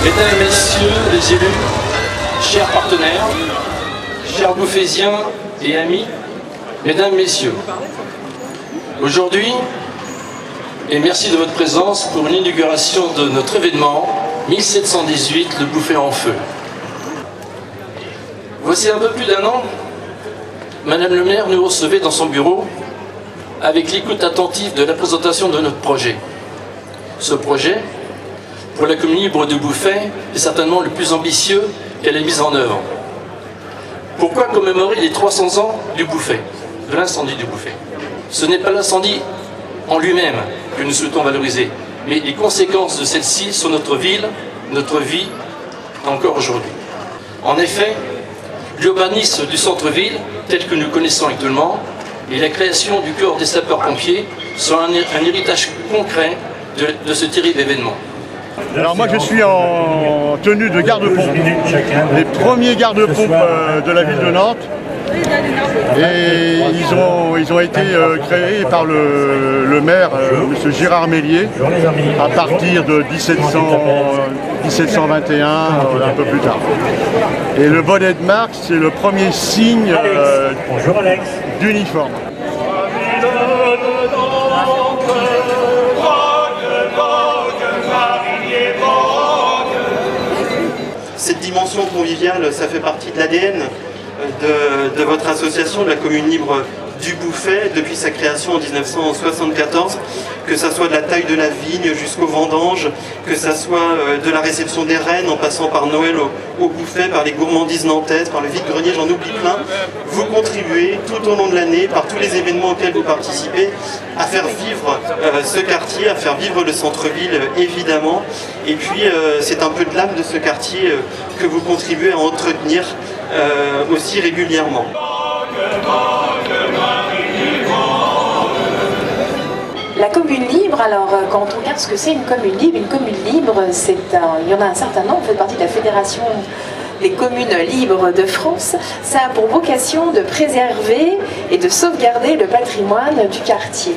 Mesdames et messieurs les élus, chers partenaires, chers Bouffésiens et amis, mesdames, messieurs, aujourd'hui, et merci de votre présence pour l'inauguration de notre événement 1718, le Bouffay en feu. Voici un peu plus d'un an, Madame le maire nous recevait dans son bureau avec l'écoute attentive de la présentation de notre projet. Ce projet, pour la commune libre de Bouffay, est certainement le plus ambitieux qu'elle ait mis en œuvre. Pourquoi commémorer les 300 ans du Bouffay, de l'incendie du Bouffay? Ce n'est pas l'incendie en lui-même que nous souhaitons valoriser, mais les conséquences de celle-ci sur notre ville, notre vie, encore aujourd'hui. En effet, l'urbanisme du centre-ville, tel que nous connaissons actuellement, et la création du corps des sapeurs-pompiers sont un héritage concret de ce terrible événement. Alors moi je suis en tenue de garde-pompe, les premiers garde-pompes de la ville de Nantes, et ils ont été créés par le maire, M. Gérard Mélier, à partir de 1721, un peu plus tard. Et le bonnet de marque, c'est le premier signe d'uniforme. Cette dimension conviviale, ça fait partie de l'ADN de votre association, de la commune libre du Bouffay, depuis sa création en 1974, que ça soit de la taille de la vigne jusqu'au vendange, que ça soit de la réception des reines en passant par Noël au Bouffay, par les gourmandises nantaises, par le vide-grenier, j'en oublie plein. Vous contribuez tout au long de l'année, par tous les événements auxquels vous participez, à faire vivre ce quartier, à faire vivre le centre-ville évidemment. Et puis c'est un peu de l'âme de ce quartier que vous contribuez à entretenir aussi régulièrement. La commune libre, alors quand on regarde ce que c'est une commune libre, il y en a un certain nombre, on fait partie de la Fédération des communes libres de France. Ça a pour vocation de préserver et de sauvegarder le patrimoine du quartier.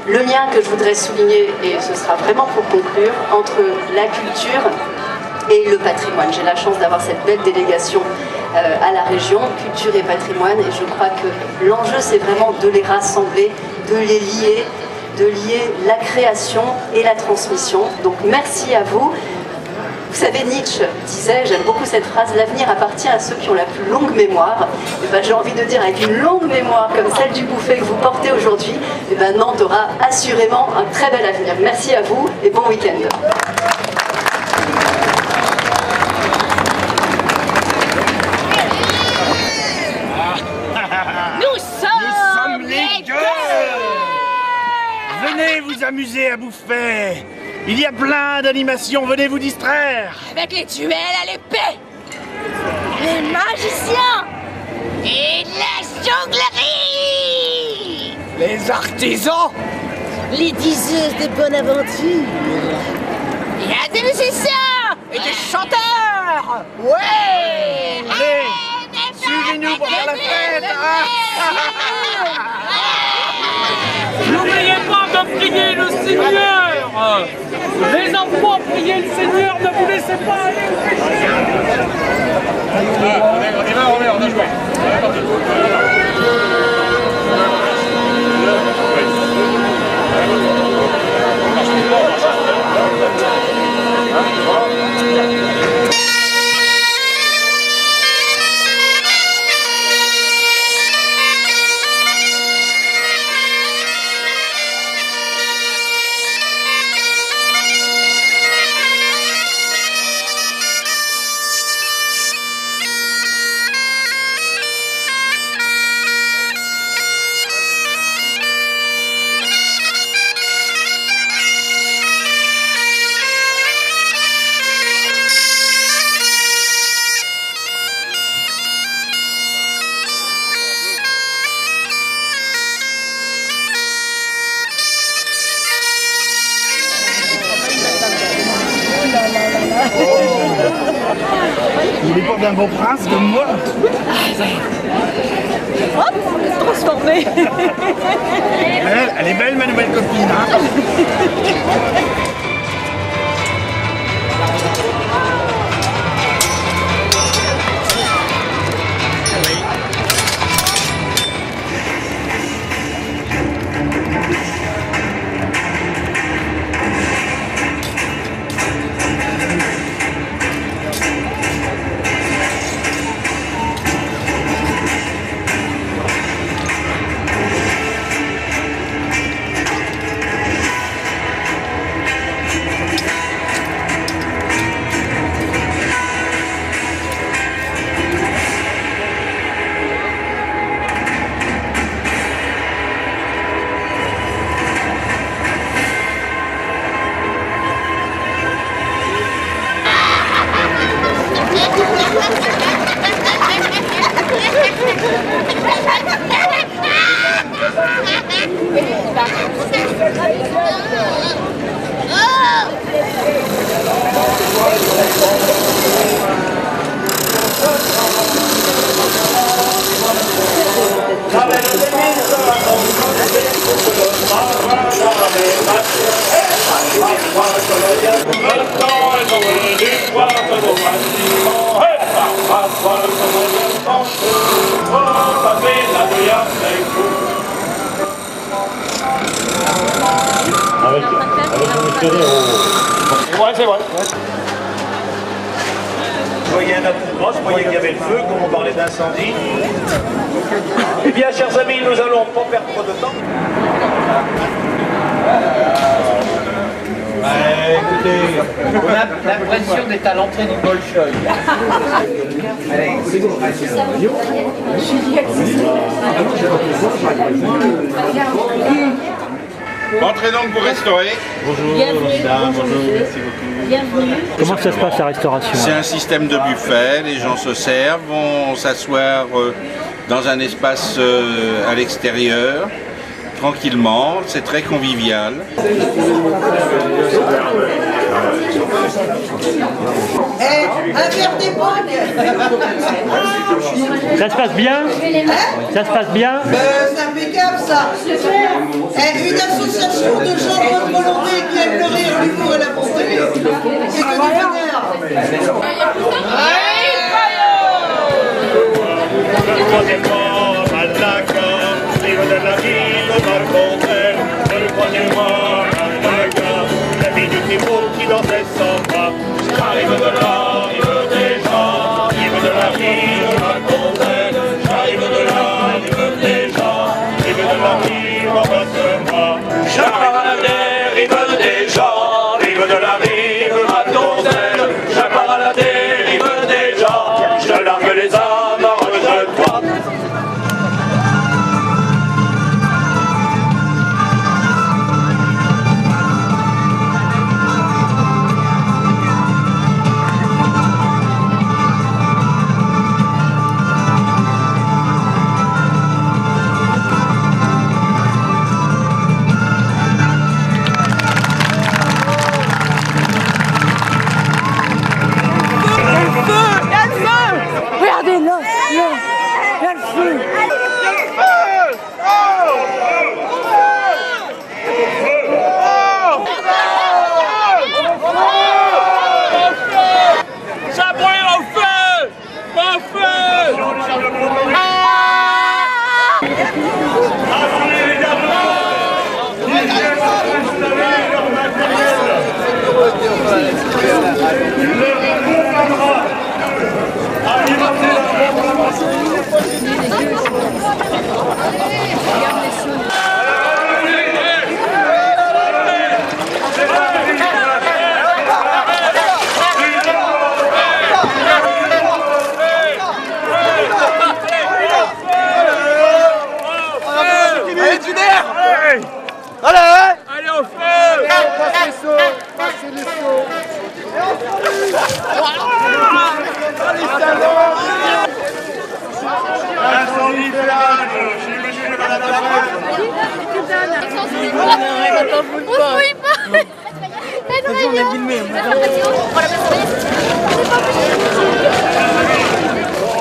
Le lien que je voudrais souligner, et ce sera vraiment pour conclure, entre la culture et le patrimoine. J'ai la chance d'avoir cette belle délégation à la région, culture et patrimoine, et je crois que l'enjeu c'est vraiment de les rassembler, de les lier, de lier la création et la transmission. Donc merci à vous. Vous savez, Nietzsche disait, j'aime beaucoup cette phrase, l'avenir appartient à ceux qui ont la plus longue mémoire. Et ben, j'ai envie de dire, avec une longue mémoire comme celle du Bouffay que vous portez aujourd'hui, et ben, Nantes aura assurément un très bel avenir. Merci à vous et bon week-end. Nous sommes les gueules. Venez vous amuser à Bouffay. Il y a plein d'animations, venez vous distraire. Avec les duels à l'épée, les magiciens et la jonglerie, Les artisans, les diseuses de bonne aventure. Il y a des musiciens et des chanteurs. ouais. Allez, suivez-nous pour faire la fête. priez le Seigneur. Les enfants, priez le Seigneur, ne vous laissez pas aller au péché. On y va. Il est pas d'un beau prince comme moi. Hop, transformée. Elle est belle ma nouvelle copine. Hein. Ouais, c'est vrai. Vous voyez un atout grosse, vous voyez qu'il y avait le feu, comme on parlait d'incendie. Eh bien, chers amis, nous allons pas perdre trop de temps. Écoutez, On a l'impression d'être à l'entrée du Bolchoï. Entrez donc pour restaurer. Bonjour, madame, bonjour, merci beaucoup. Bienvenue. Comment ça se passe la restauration? C'est un système de buffet, les gens se servent, vont s'asseoir dans un espace à l'extérieur, tranquillement, c'est très convivial. Un verre d'époque. Ça se passe bien? Ça se passe bien? C'est impeccable ça. Une association de gens de bonne volonté qui aiment le rire, l'humour et la bonté. C'est que du bonheur. Qui dansait sans bras. J'arrive de là, rive des gens, rive de la rive, ma gonzelle. J'arrive de là, rive des gens, rive de la rive, embrasse-moi. J'apparais, rive des gens, rive de la rive, ma gonzelle. J'apparais, rive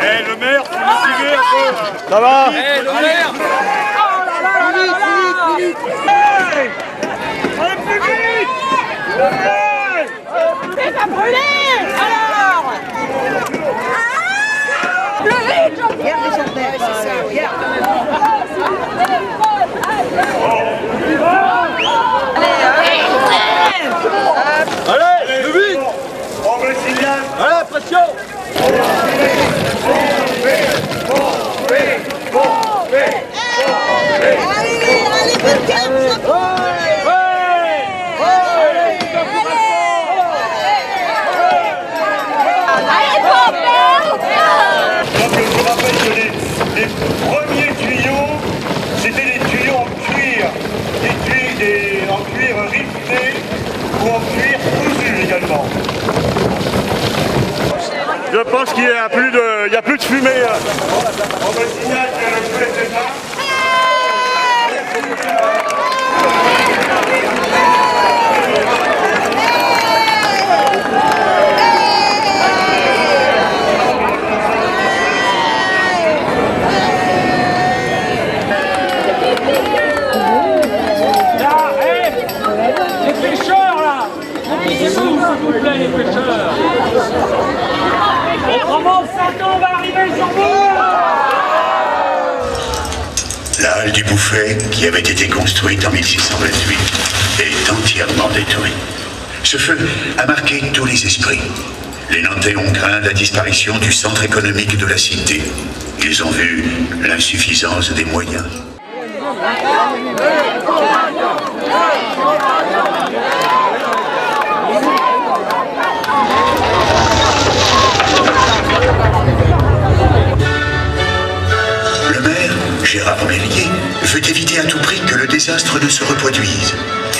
Eh, le maire, tu me suivez un peu. Ça va? Eh, le maire. Allez, plus vite. Mais ça brûler alors. Plus vite, Jean-Pierre. Allez, plus vite. On me signale. Allez, pression. Allez, vite, calme, ça Donc je rappelle que les premiers tuyaux, c'était des tuyaux en cuir, en cuir riflé ou en cuir cousu également. Je pense qu'il n'y a plus de fumée. On me signale que le feu est éteint. Les pêcheurs là, dépêchez-vous s'il vous plaît les pêcheurs. Autrement, Satan va arriver sur vous. La halle du Bouffet, qui avait été construite en 1628, est entièrement détruite. Ce feu a marqué tous les esprits. Les Nantais ont craint la disparition du centre économique de la cité. Ils ont vu l'insuffisance des moyens. Le maire, Gérard Mélier, veut éviter à tout prix que le désastre ne se reproduise.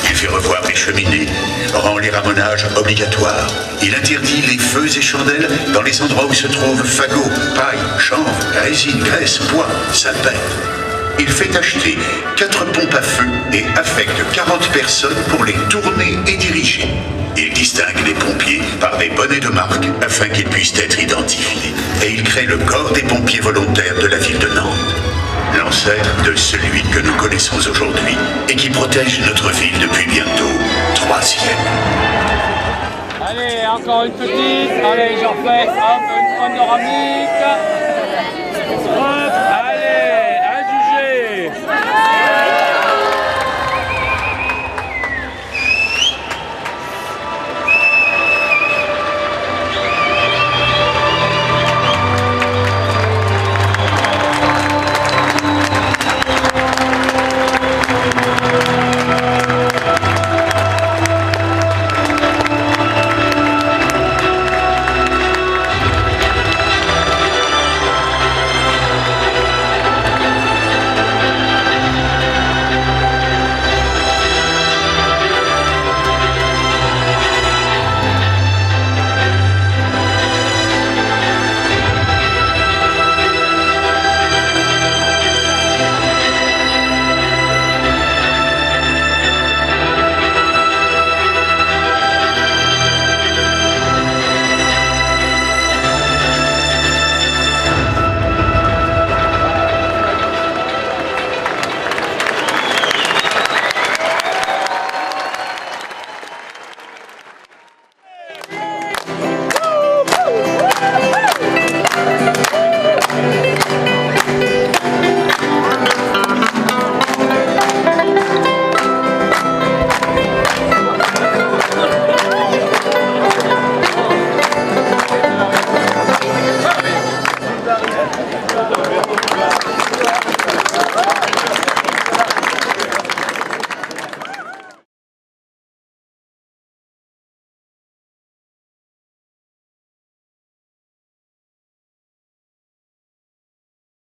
Il fait revoir les cheminées, rend les ramonages obligatoires. Il interdit les feux et chandelles dans les endroits où se trouvent fagots, paille, chanvre, résine, graisse, bois, salpêtre. Il fait acheter 4 pompes à feu et affecte 40 personnes pour les tourner et diriger. Il distingue les pompiers par des bonnets de marque afin qu'ils puissent être identifiés. Et il crée le corps des pompiers volontaires de la ville de Nantes. L'ancêtre de celui que nous connaissons aujourd'hui et qui protège notre ville depuis bientôt 3 siècles. Allez, encore une petite. Allez, j'en fais. Hop, une panoramique.